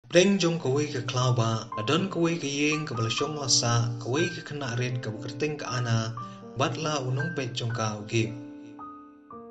Preng jong kawai ke klau ba, adon kawai ke yeng ke balashong lasa, kawai ke kena red ke bekerting ke ana, batla unong pet jong ka ugib.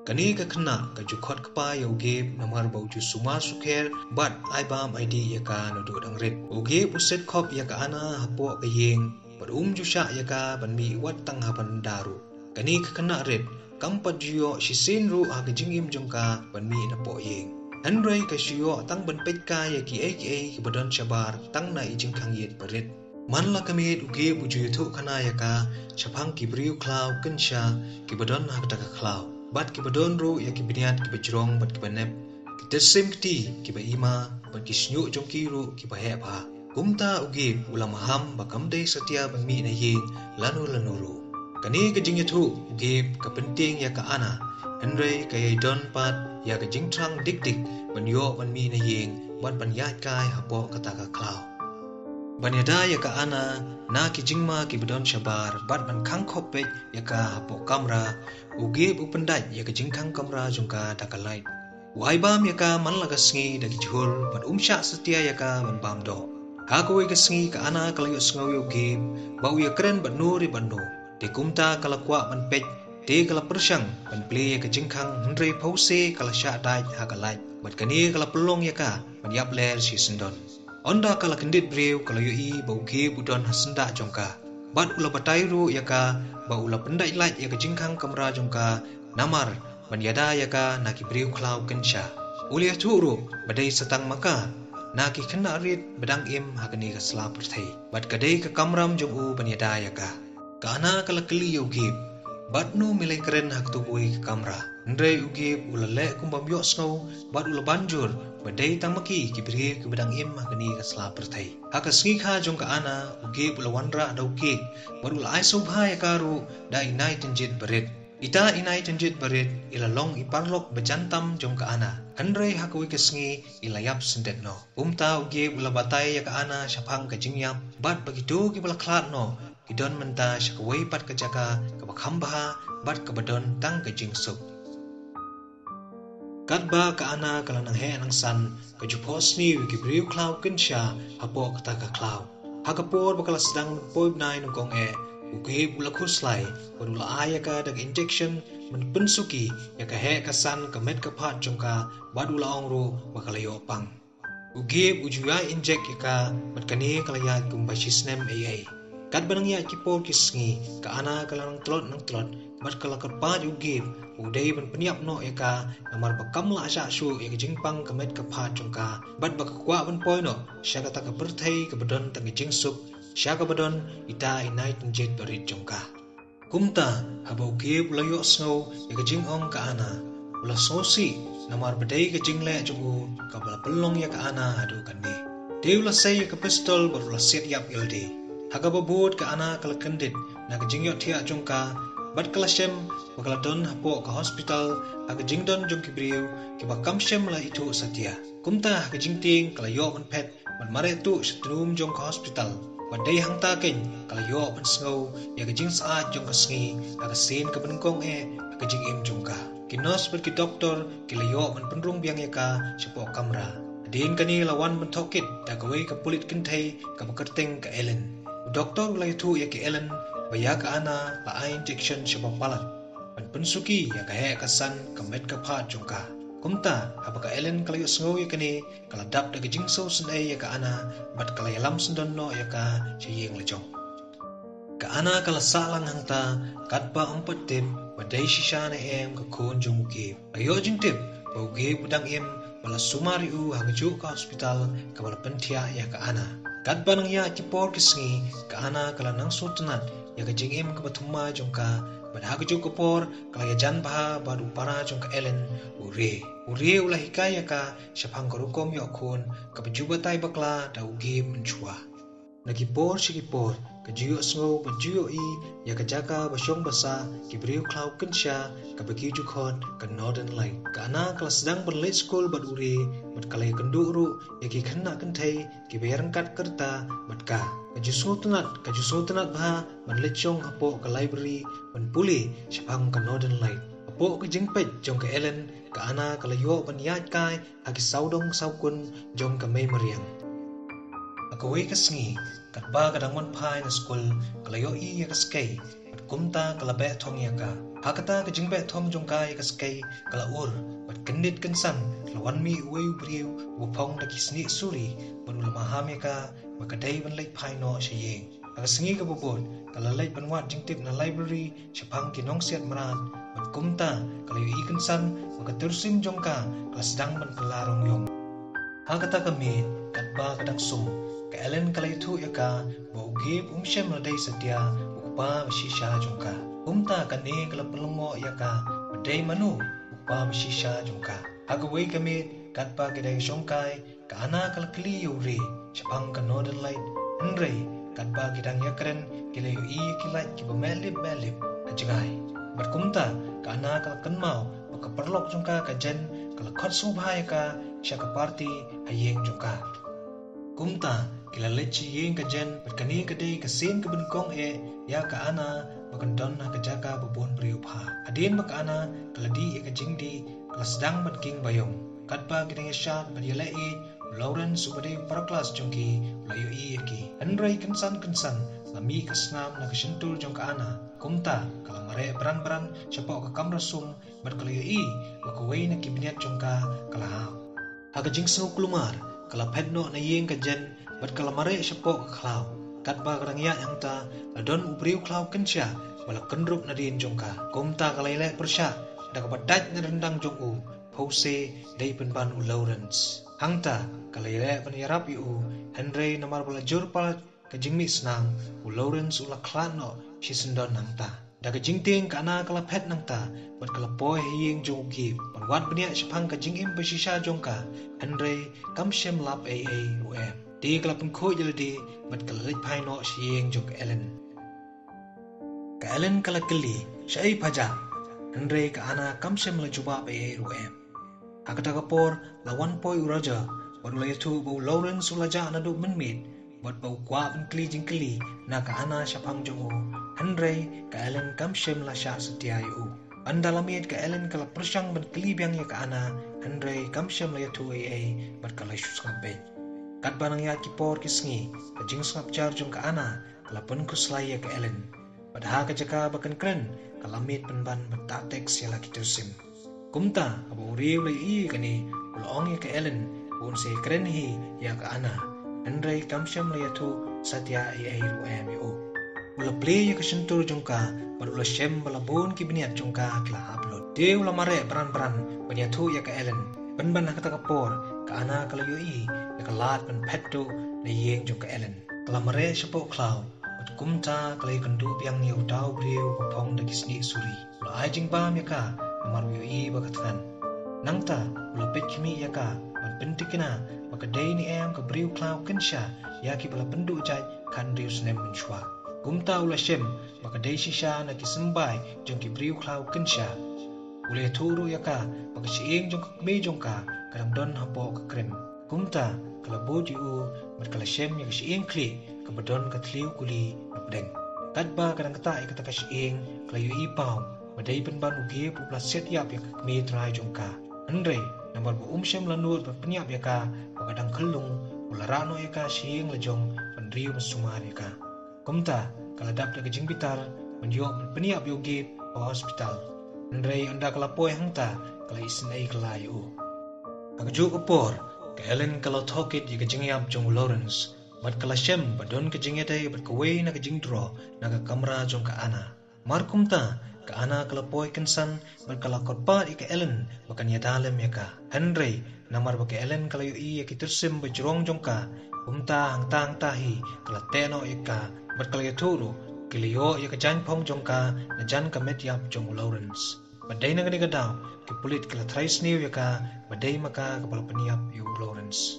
Kani ke kena ke jukot kepa ya ugib, namar ba uju suma sukher, bat aibam ID ya ka nuduk dang red. Ugib uset kop ya ka ana hapok ke yeng, bat jusyak ya ka ban mi wat tang hapan daru. Kani ke kena red, kampat juyo shisin ru ha ke jingim jong ka ban mi napok yeng. Henry ke syuyo tang ban petka ya ki ke badan syabar tang na ijing kang yet berit. Man la kami uge buju yutu kana ya ka syapang ki briu klau kensha ki badan hak taka klau. Bat ki badan ru ya ki biniat ki bajrong bat ki banep. Ki tersim kti ki ba ima bat ki snyuk jong ki ru ki ba hep ha. Kumta uge ulam ham bakam day setia ban mi na yeng lanu ru. Kani ke jing yutu uge ke penting ya ka ana. Henry kaya don pat ya ke jing trang dik ban yo ban mi na yeng bat ban yat kai hapo kata ka klau. Ban yada ya ka ana na ki jingma ki badon syabar bat ban kang kopet ya ka hapo kamera uge bu pendat ya ke jing kang kamera jungka takalait. Wai bam ya ka man laga sngi dagi jhul bat umsyak setia ya ka ban bam do. Ha ko ke sngi ka ana kalayo sngaw yo ge bau ya keren bat nur ban no. De kumta kala kwa ban pet de kala persyang ban play ya ke jing kang Henry pause kala syak dai ha kalait. Bat kani kala pelong ya ka ban yap ler si sendon. Onda kala kendit brew kala yoi bau ge budon hasenda jongka. Bat ula batai ru ya ka bau ula pendai light ya ke jingkang kamera jongka namar ban yada ya ka naki brew klau kensha. Ulia tu ru badai setang maka naki kena rit bedang im hakani ka sela perthai. Bat kadai ke kamram jong u ban yada ya ka. Kana kala keli yo ge bat nu milai keren hak tu bui ke kamera. Ndrei uge ula le kumbam yok snow bat ula banjur badai tamaki ki beri ke bedang im hakani ka sela perthai. Haka sngi kha jong ka ana uge ula wanra ada uge bat ula ai sobha ya karu da inai tenjit berit. Ita inai tenjit berit ila long iparlok bejantam jong ka ana. Ndrei haka wi ke sngi ila yap sendet no. Umta uge ula batai ya ka ana syapang ka jingyap bat begitu ki bala klat no. Idon menta syakawai pat kejaka kabakhambaha bat kabadon tang kejing sup. Katba ka ana kala nang he nang san kajupos ni wiki briu klau kensha hapo kata ka klau. Hakapor bakala sedang poib nai nung kong uge bula kuslai badula aya ka dag injection men pensuki ya ka he ka san ka met ka pat jongka badula ongru bakala yopang. Uge ujuya inject ya ka matkani kala ya kumbasisnem Kat banang ya kipor kisngi ka ana kala nang tlot bat kala karpa uge udai ban peniap no eka namar bakam la asya su ya jingpang kamet ka pha jongka bat bakakwa ban poi no syaga ta ka berthai ka badon tang jingsup syaga badon ita inai tenjet barit jongka kumta haba uge bulayo snow ya jingong ka ana ula sosi namar badai ka jingle jongu ka bala pelong ya ka ana adu kanni deula say ka pistol bar ula set yap yalde Haga babut ka ana kala kendit na ka jingyot thia jongka bat kala shem bakala don hapo ka hospital haga jingdon jong kibriu ki bakam shem la itu satia kumta haga jingting kala yo ban pet ban mare tu setrum jong ka hospital ban dai hangta ken kala yo ban sngo ya ka jing saat jong ka sngi haga sin ka benengkong haga jing im jongka ki nurse bat ki doktor ki la yo ban penrung biang ya ka sepo kamera din kani lawan ban thokit da kawai ka pulit kentai ka bakerteng ka Ellen Doktor ulai tu ya ke Ellen baya ka ana la injection syabab palat ban pensuki ya ka he kasan ka met ka pha jongka kumta apa ka Ellen kala yusngo ya kani kala dap da jingso senai ya ka ana bat kala yalam sendon no ya ka chiyeng lejong ka ana kala salang hangta katba umpat tip badai shisha na ka kon jongki ayo jing tip bauge budang bala sumari hangju ka hospital ka bala pentia ya ka ana Kat banang ya kipor kisngi ka ana kala nang sultanat ya ka jingim ka batumma jongka bad hagju kapor kala ya jan baha bad upara jongka Ellen ure ulah hikaya ka syapang karukom yo khun ka bajuba tai bakla da uge menchua nakipor shikipor ka jiyo sngo bajuyo ya ka jaka basyong basa kibriu klau kensha ka bagi jukhon ka northern light ka ana kala sedang berlet school bad ure bad kala ya kenduru ya ki khanna kentai ki bayarang kat kerta bad ka ju sultanat bah ban lechong hapo ka library ban puli syapang ka northern light hapo ka jingpet jong ka Ellen ka ana kala yo ban yat kai haki saudong saukun jong ka May Mariang Agaway kasngi, katba kadang wan pai na school, kalayo I yakaskay, at kumta kalabe tong yaka. Hakata kajingbe tong jongka yakaskay, kalaur, at kandid kansan, lawan mi uway ubriw, upong nakisni suri, padula maham yaka, makaday ban lay pai no siya yeng. Akasingi kabubod, kalalay banwat jingtip na library, siyapang kinong siyat maran, at kumta, kalayo ikansan, makatursim jongka, kalasdang man kalarong yong. Hakata kami, katba kadang sum, kailan kalayto yaka, baugib umsyam na day sadya, ukpa masisya jongka. Kumta kani kalapalungo yaka, maday manu, ukpa masisya jongka. Hagaway kami, katba kiday jongkay, kaana kalakli yuri, siyapang kanodan light, Henry, katba kidang yakren, kilayo kilat kibamelib kajagay. Berkumta, kaana kalakanmau, makaperlok jongka kajen, kalakot subhay ka, siya kaparti hayeng jongka. Kumta, kilalit siyeng kajen, berkani kaday kasin kabenkong ya kaana, magandon na kajaka babon priupha. Adin makaana, kaladi kajingdi, kalasdang badking bayong. Katba kidang yasyat, badyalai, Lawrence subade paraklas jongki, layo ki. Henry kansan, lami kasnam na kasintul jong kaana. Kumta, kalamare beran siapa ka kamrasum, berkalayo makaway na kibiniat jongka kalahaw. Agajing snow kulumar, kalapedno na yeng kajen, berkalamare siapa ka kalaw. Katba karangya yang ta, ladon ubriw kalaw kensya, wala kendrup na din jongka. Kumta kalayle persya, dakapadat na rendang jongku, pause day penban Lawrence. Hangta, kalayle panayarap Henry namar balajur palat kajing misnang, Lawrence ulaklano, sisendon hangta. Dagajing kana kalapet nangta, bat kalapoy hiyeng jong ugib, panwat beniak sipang kajing basisya jongka, Henry kamshem lap UM. Di kalapun ko jaladi, bat kalalit paino siyeng jong Ellen. Ka Ellen kalakali, siya pajak, Henry kaana kamshem lajubab UM. Hakata kapor, lawan poy uraja, bat ulayatu bau Lawrence ulaja na do menmit, bat bau kwa jing keli, na kaana siyapang jong Henry ka Ellen kamshem la siya setia Andalamit ka Ellen kala persyang ban kelibiang ya kaana, Henry kamshem la yatu bat kala isus ngabet. Kat banang ya kipor kisngi, kajing sngap jar jong kaana, kala pun kuslay ya ka Ellen. Padha ka jaka bakan kren, kalamit penban batatek siya la kitusim. Kumta, abo uriw lay kani, ulong ya ka Ellen, buon si kren ya ka ana, Henry kamshem la yatu satya UM Ula play ya kasentur jongka, bar ula shem balabon kibiniat jongka kila upload. Dia ula mare beran banyatu ya ka Ellen. Ban kata kapor, ka ana kala ya kalat ban petdo na yeng jongka Ellen. Kala mare siapa klau, bat kumta kala kendu biang ni udau briu bapong dagi sni suri. Ula ajing bam ya ka, namar bakatkan. Nangta ula pet kimi ya ka, bat pentikina, maka day ni ka briu klau kensya, ya ki bala pendu jaj kan riu senem mensyua. Kumta ula shem, maka day sisya na kisembay jong kibriw klaw kensya. Ula turu yaka, maka siing jong kakme jong ka, kadang don hapo kakrem. Kumta, kalabod mat kala shem yaka siing kli, kabadon katliw kuli napdeng. Kadba kadang kata kata ka siing, kalayo ipaw, maday penban ugib upla set yap yaka kakme try jong ka. Henry, nambar bu shem lanur berpenyap yaka, makadang kelung, ula rano yaka siing lejong, penriw masumar yaka. Kumta, kaladap na kajing bitar, manjok peniap yogi pa hospital. Henry anda kalapoy hangta, kala isinay kalayo. Pagaju kapor, ka Ellen kalau thokit y kajing yap jong Lawrence, bat kala shem badon kajing yatay bat kaway na kajing draw na kakamra jong ka ana. Mar kumta, ka ana kalapoy kansan, bat kala kotpat y ka Ellen, bakan yadalem yaka. Henry, namar baka Ellen kalayo ya kitursim bajrong jong ka, kumta hangtang tahi, kala teno yaka, bat kala yaturo, kiliyo ya kajan pong jongka na jan kamet yap jong Lawrence. Baday na gani gadaw, kipulit kala thrice niyo yaka, baday maka kapal paniap yung Lawrence.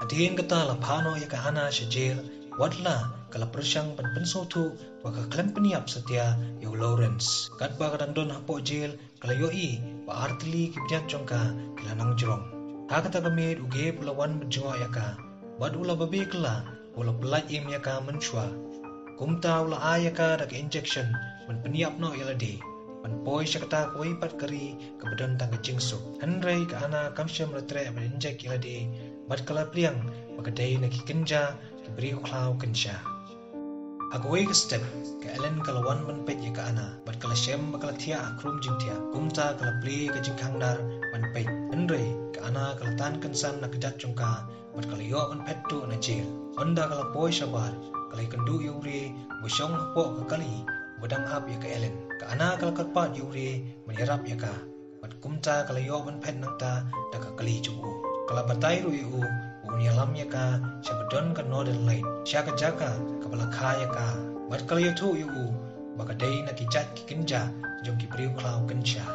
Adihin kata lapano yaka ana siya jail, wadla kala persyang panpenso tu, baka klan paniap satya yung Lawrence. Kat ba kadang don hapo jail, kala pa artili kibnyat jongka kila nang jrong. Hakata gamit uge pulawan menjunga yaka, bad ula babi kala, ula pelat im yaka mensyua. Kumta ula ayaka dak injection man peniap no iladi man boy siya kata kuwi pat kari kebedan tangga jingsu Henry ka ana kamsyam retre man inject iladi mat kala pliang makaday nakikenja beriu klau kensha agoi ke step ke elen kalawan ban pet ya ka ana bat kala shem bakala thia akrum jing thia kumta kala pli ka jing khang dar ban pet andre ka ana kala tan kansan nak jat jongka bat kala yo ban pet tu na jil onda kala poi shabar kala kandu yuri bosong po ka kali badang ap ya ka elen ka ana kala kalpat yuri menyerap ya ka bat kumta kala yo ban pet nangta da ka kali chu kala batai ru yu unia lam ya ka shabadon ka northern light shaka jaka kapala khaya ka bat kala yo thu yu baka dei na ki chat ki kinja jom ki priu klau kensha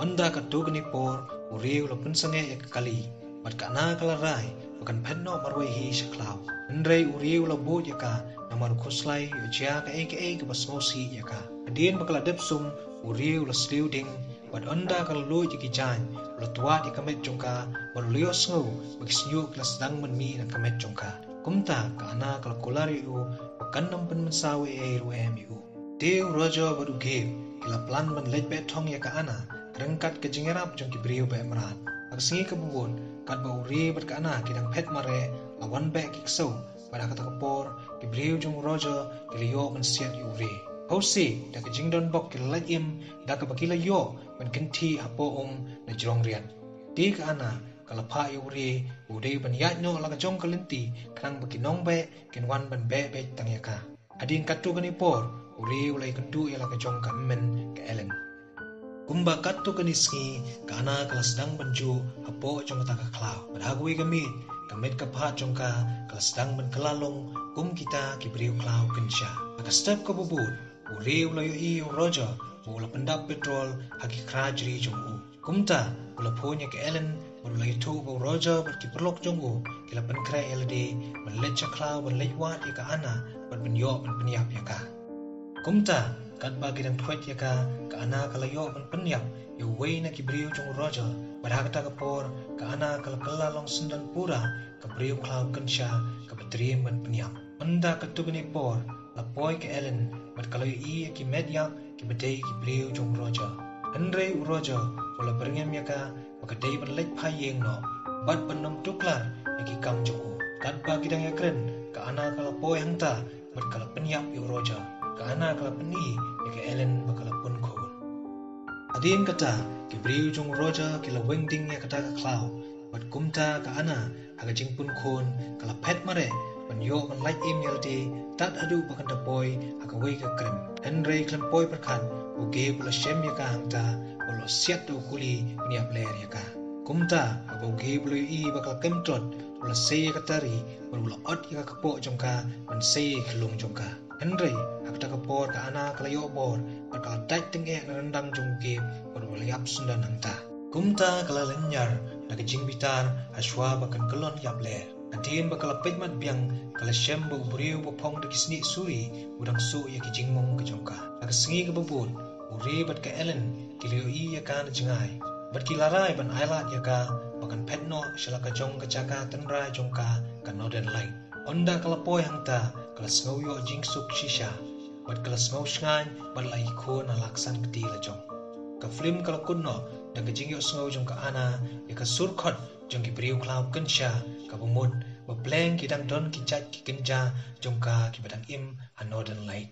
onda ka tu gni por uriu lo pun sange ya ka kali bat ka na kala rai bakan phenno marwai hi shaklau ndrei uriu lo bo ya ka namar khuslai yu chia ka aka ka basmo si ya ka adien bakala dep sum uriu lo sliu ding bat onda kala lo ki jan lo tua di kamet jongka bal lio sngo bak snyu klas dang man mi na kamet jongka kumta ka ana kala kolari u bakan nam pen mensawe e ru em u deu rojo badu ge kila plan ban lej be thong ya ka ana rengkat ke jingerap jong ki brio be mran ak singi ka bumbun kat ba uri bat ka ana kidang phet mare lawan be ki so pada kata kapor ki brio jong rojo ki lio man siat uri Hosi da ka jingdon bok ki laj im da ka bakila yo ban kenti apo na jrong rian di ka ana kala pha uri udei ban ya no la ka jong kalenti krang baki nong be kin wan ban be tang ya ka adin katu kani por uri ulai kendu ya la ka jong ka men ka elen kumba katu kani ski ka ana kala sedang banju apo jong ta ka klau badagui gamit kamet ka pha jong ka kala sedang ban kalalong kum kita ki beriu klau kensha ka step ka bubut uri ulai i roja ula pendap petrol haki krajri jong u kumta ula punya ke elen ulai tu bo roja berki perlok jong u kila pen kra ld ban lecha klau ban lejwat ya ka ana ban benyo ban penyap ya ka kumta kat bagi dan twet ya ka ana kala yo ban penyap yo wei na ki beriu jong roja badagata ka por ka ana kala kala long sendan pura ka beriu klau kensha ka betrim ban penyap anda ka tu ni por la poi ke elen bat kala i ki media ki bedei ki beriu jong roja andre u roja wala berngem ya ka bakadei ban lej phayeng no bat panom tuklar ya ki kam jong kat bagi dang ya kren ka ana kala poi hangta bat kala penyap yo roja ka ana kala peni ya ke elen bakala pun khon adin kata ki beriu jong roja kila wengding ya kata ka klau bat kumta ka ana haga jing pun khon kala phet mare ban yo ban like email di tat adu bakan da boy aka wei ka krem andre klem boy perkan u ge bula shem ya ka hangta bolo siat do kuli ni apler ya ka kumta abo ge bulu i bakal kemtrot bula sei ka tari bula ot ya ka po jongka ban sei khlung jongka andre akta ka por ka ana kala yo bor bakal dai ting e rendang jong ge bula yap sundan hangta kumta kala lenyar daga jing bitar aswa bakan kelon yapler Adin bakal pejmat biang kala shem bo buriu bo pong de kisni suri udang su ya ki jingmong ke jongka aga sengi ke bebut uri bat ke elen kilio i ya ka na jingai bat kilarai ban ailat ya ka bakan petno shalaka jong ke jaka tenrai jongka ka northern light onda kala poi hangta kala sngau yo jing suk shisha bat kala sngau shngai bat lai ko na laksan kti la jong ka film kala kunno da ke jingyo sngau jong ka ana ya ka surkhot jong ki beriu klau kensha ka bumut ba bleng ki dang don ki chat ki kenja jong ka ki badang im a northern light